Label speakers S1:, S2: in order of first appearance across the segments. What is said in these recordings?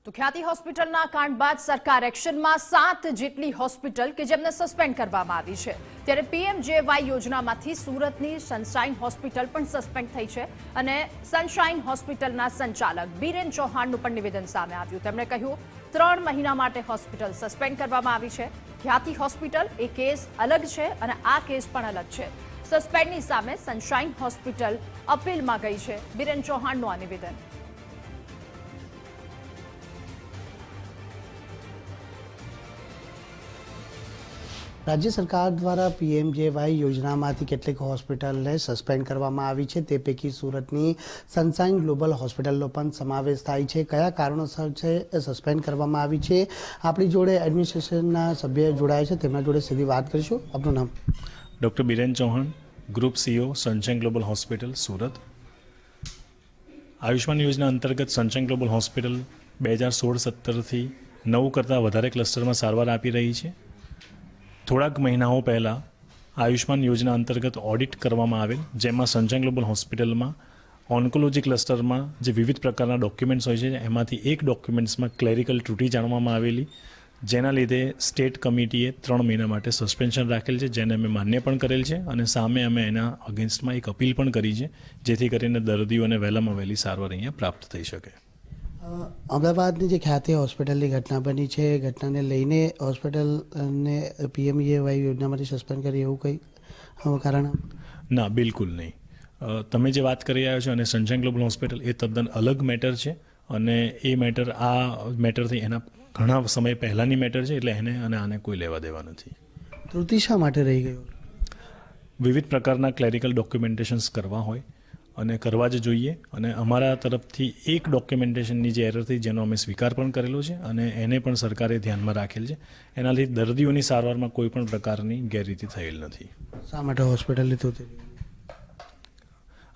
S1: તો ખ્યાતિ હોસ્પિટલના કાંડ બાદ સરકાર એક્શનમાં 7 જેટલી હોસ્પિટલ કે જેમને સસ્પેન્ડ કરવામાં આવી છે ત્યારે પીએમજેવાય યોજનામાંથી સુરતની સનશાઇન હોસ્પિટલ પણ સસ્પેન્ડ થઈ છે અને સનશાઇન હોસ્પિટલના સંચાલક બીરેન ચૌહાણનું પણ નિવેદન સામે આવ્યું। તેમણે કહ્યું 3 મહિના માટે હોસ્પિટલ સસ્પેન્ડ કરવામાં આવી છે। ખ્યાતિ હોસ્પિટલ એ કેસ અલગ છે અને આ કેસ પણ અલગ છે। સસ્પેન્ડની સામે સનશાઇન હોસ્પિટલ અપીલમાં ગઈ છે। બીરેન ચૌહાણનું આ નિવેદન।
S2: राज्य सरकार द्वारा पीएमजेवाय योजनामांथी केटलीक होस्पिटलने सस्पेन्ड करवामां आवी छे। ते पैकी सूरतनी सनशाइन ग्लोबल होस्पिटलनो पण समावेश थाय छे। कया कारणोसर छे सस्पेन्ड करवामां आवी छे, आपणी जोड़े एडमिनिस्ट्रेशनना सभ्य जोड़ाया छे, तेमना जोड़े सीधी वात करीशुं। आपनुं नाम?
S3: Doctor Biren Chauhan, group CEO, Sunshine Global hospital, Surat. Ayushman Yojana अंतर्गत सनशाइन ग्लोबल होस्पिटल 2016-17 थी 9 करता वधारे क्लस्टर में सारवार आपी रही है। થોડાક મહિનાઓ પહેલાં આયુષ્માન યોજના અંતર્ગત ઓડિટ કરવામાં આવેલ, જેમાં સનશાઇન ગ્લોબલ હોસ્પિટલમાં ઓન્કોલોજી ક્લસ્ટરમાં જે વિવિધ પ્રકારના ડોક્યુમેન્ટ્સ હોય છે એમાંથી એક ડોક્યુમેન્ટ્સમાં ક્લેરિકલ ત્રુટિ જાણવામાં આવેલી, જેના લીધે સ્ટેટ કમિટીએ 3 મહિના માટે સસ્પેન્શન રાખેલ છે, જેને અમે માન્ય પણ કરેલ છે અને સામે અમે એના અગેન્સ્ટમાં એક અપીલ પણ કરી છે, જેથી કરીને દર્દીઓને વહેલામાં વહેલી સારવાર અહીંયા પ્રાપ્ત થઈ શકે।
S2: અમદાવાદની જે ખ્યાતિ હોસ્પિટલની ઘટના બની છે, એ ઘટનાને લઈને હોસ્પિટલને પીએમજેવાય યોજનામાંથી સસ્પેન્ડ કરી એવું કંઈ કારણ?
S3: ના, બિલકુલ નહીં। તમે જે વાત કરી રહ્યા છો અને સનશાઇન ગ્લોબલ હોસ્પિટલ એ તદ્દન અલગ મેટર છે અને એ મેટર આ મેટરથી એના ઘણા સમય પહેલાંની મેટર છે, એટલે એને અને આને કોઈ લેવા દેવા નથી।
S2: ત્રુટિ શા માટે રહી ગયું?
S3: વિવિધ પ્રકારના ક્લેરિકલ ડોક્યુમેન્ટેશન્સ કરવા હોય અને કરવા જ જોઈએ, અને અમારા તરફથી એક ડોક્યુમેન્ટેશનની જે એરર થઈ જેનો અમે સ્વીકાર પણ કરેલો છે અને એને પણ સરકારે ધ્યાનમાં રાખેલ છે। એનાથી દર્દીઓની સારવારમાં કોઈ પણ પ્રકારની ગેરરીતિ થયેલ નથી।
S2: શા માટે હોસ્પિટલની ત્રુટિ?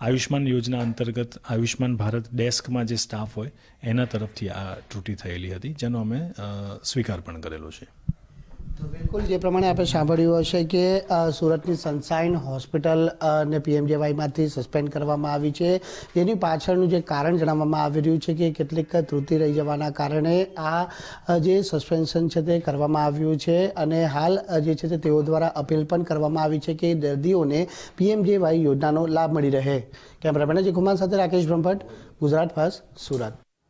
S3: આયુષ્માન યોજના અંતર્ગત આયુષ્માન ભારત ડેસ્કમાં જે સ્ટાફ હોય એના તરફથી આ ત્રુટિ થયેલી હતી, જેનો અમે સ્વીકાર પણ કરેલો છે।
S2: તો બિલકુલ જે પ્રમાણે આપણે સાંભળ્યું હશે કે સુરતની સનશાઇન હોસ્પિટલ ને પીએમજેવાયમાંથી સસ્પેન્ડ કરવામાં આવી છે, જેની પાછળનું જે કારણ જણાવવામાં આવી રહ્યું છે કે કેટલીક ત્રુટિ રહી જવાના કારણે આ જે સસ્પેન્શન છે તે કરવામાં આવ્યું છે અને હાલ જે છે તે તેઓ દ્વારા અપીલ પણ કરવામાં આવી છે કે દર્દીઓને પીએમજેવાય યોજનાનો લાભ મળી રહે। કેમેરામેન અજય કુમાર સાથે રાકેશ બ્રહ્મભટ્ટ, ગુજરાત ફર્સ્ટ, સુરત।